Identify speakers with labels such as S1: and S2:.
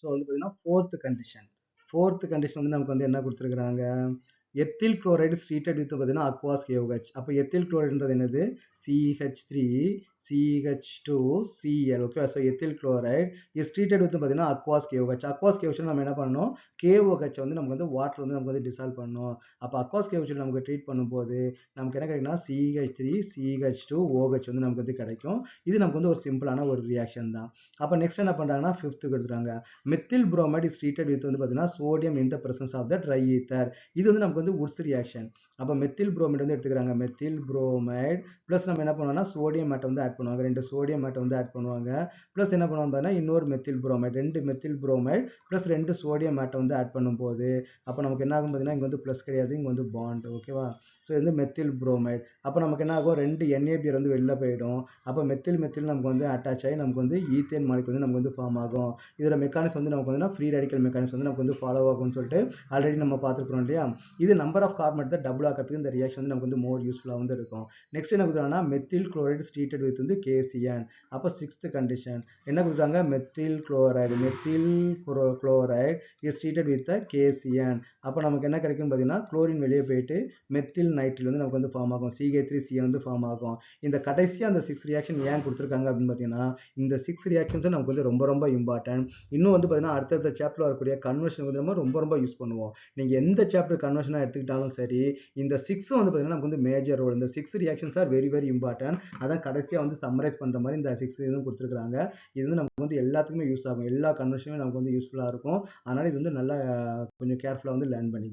S1: So வந்து பார்த்தீங்கன்னா fourth condition வந்து நமக்கு வந்து என்ன கொடுத்துருக்குறாங்க, எத்தில் குளோரைடு ட்ரீட்டட் வித் பார்த்தீங்கன்னா அக்வாஸ் KOH. அப்போ எத்தில் குளோரைடுன்றது என்னது, CH3 CH2 Cl. Okay, so ethyl chloride is treated with பார்த்தீங்கன்னா அக்வாஸ் KOH. அக்வாஸ் KOH நம்ம என்ன பண்ணணும், KOH வந்து நமக்கு வந்து வாட்டர் வந்து நமக்கு வந்து டிசால்வ் பண்ணணும். அப்போ அக்வாஸ் KOH நமக்கு ட்ரீட் பண்ணும்போது நமக்கு என்ன கிடைக்குன்னா CH3 CH2 OH வந்து நமக்கு வந்து கிடைக்கும். இது நமக்கு வந்து ஒரு சிம்பிளான ஒரு ரியாக்ஷன் தான். அப்போ நெக்ஸ்ட் என்ன பண்ணுறாங்கன்னா ஃபிஃப்த்து கொடுத்துருக்காங்க, methyl bromide is treated with வந்து பார்த்தீங்கன்னா sodium in the presence of the dry ether. இது வந்து நமக்கு வந்து உட்ஸ் ரியாக்ஷன். அப்போ மெத்தில் புரோமைட் வந்து எடுத்துக்கிறாங்க, மெத்தில் புரோமைட் ப்ளஸ் நம்ம என்ன பண்ணுவோம்னா சோடியம் ஆட்டம் வந்து ஆட் பண்ணுவாங்க, 2 சோடியம் ஆட்டம் வந்து ஆட் பண்ணுவாங்க. ப்ளஸ் என்ன பண்ணுவாங்க பார்த்தீங்கன்னா இன்னொரு methyl bromide, 2 methyl bromide plus 2 sodium atom வந்து ஆட் பண்ணும்போது அப்போ நமக்கு என்ன ஆகும் பார்த்தீங்கன்னா இங்கே வந்து ப்ளஸ் கிடையாது, இங்கே வந்து பாண்ட். ஓகேவா, ஸோ இது மெத்தில் புரோமைட். அப்போ நமக்கு என்ன ஆகும், 2 NaBr வந்து வெளில போயிடும். அப்போ மெத்தில் மெத்தில் நமக்கு வந்து அட்டாச் ஆகி நமக்கு வந்து ஈத்தேன் மாலிகுல் வந்து நமக்கு வந்து ஃபார்ம் ஆகும். இதோட மெக்கானிசம் வந்து நமக்கு வந்து ஃப்ரீ ரேடிக்கல் மெக்கானிசம் வந்து நமக்கு வந்து ஃபாலோ ஆகும்னு சொல்லிட்டு ஆல்ரெடி நம்ம பார்த்துருக்கோம் இல்லையா. இது நம்பர் ஆஃப் கார்பன் எடுத்து டபுள் ஆக்கிறதுக்கு இந்த ரியாக்ஷன் வந்து நமக்கு வந்து மோர் யூஸ்ஃபுல்லாக வந்து இருக்கும். நெக்ஸ்ட் என்ன கொடுக்குறாங்கன்னா மெத்தில் குளோரைடு ட்ரீட்டட் வித் வந்து KCN. அப்போ சிக்ஸ்த் கண்டிஷன் என்ன கொடுக்குறாங்க, methyl chloride is treated with KCN. அப்போ நமக்கு என்ன கிடைக்கும் பார்த்தீங்கன்னா குளோரின் வெளியே போயிட்டு மெத்தில் நைட்ரில் வந்து நமக்கு வந்து ஃபார்ம் ஆகும், CH3CN வந்து ஃபார்ம் ஆகும். இந்த கடைசியாக அந்த 6 ரியாக்ஷன் ஏன் கொடுத்துருக்காங்க அப்படின்னு பார்த்தீங்கன்னா இந்த 6 ரியாக்ஷன்ஸும் நமக்கு வந்து ரொம்ப ரொம்ப இம்பார்ட்டன்ட். இன்னும் வந்து பார்த்தீங்கன்னா அடுத்தடுத்த சாப்டர் வரக்கூடிய கன்வர்ஷன் வந்து நம்ம ரொம்ப ரொம்ப யூஸ் பண்ணுவோம். நீங்கள் எந்த சாப்டர் கன்வர்ஷனாக எடுத்துக்கிட்டாலும் சரி, இந்த 6 வந்து பார்த்தீங்கன்னா நமக்கு வந்து மேஜர் ரோல். இந்த 6 reactions are very very important. அதான் கடைசியாக வந்து சம்மரைஸ் பண்ணுற மாதிரி இந்த 6 இதுவும் கொடுத்துருக்காங்க. இது வந்து நமக்கு வந்து எல்லாத்துக்குமே யூஸ் ஆகும், எல்லா கன்வர்ஷனுமே நமக்கு வந்து யூஸ்ஃபுல்லாக இருக்கும். அதனால் இது வந்து நல்லா கொஞ்சம் கேர்ஃபுல்லாக வந்து லேர்ன் பண்ணி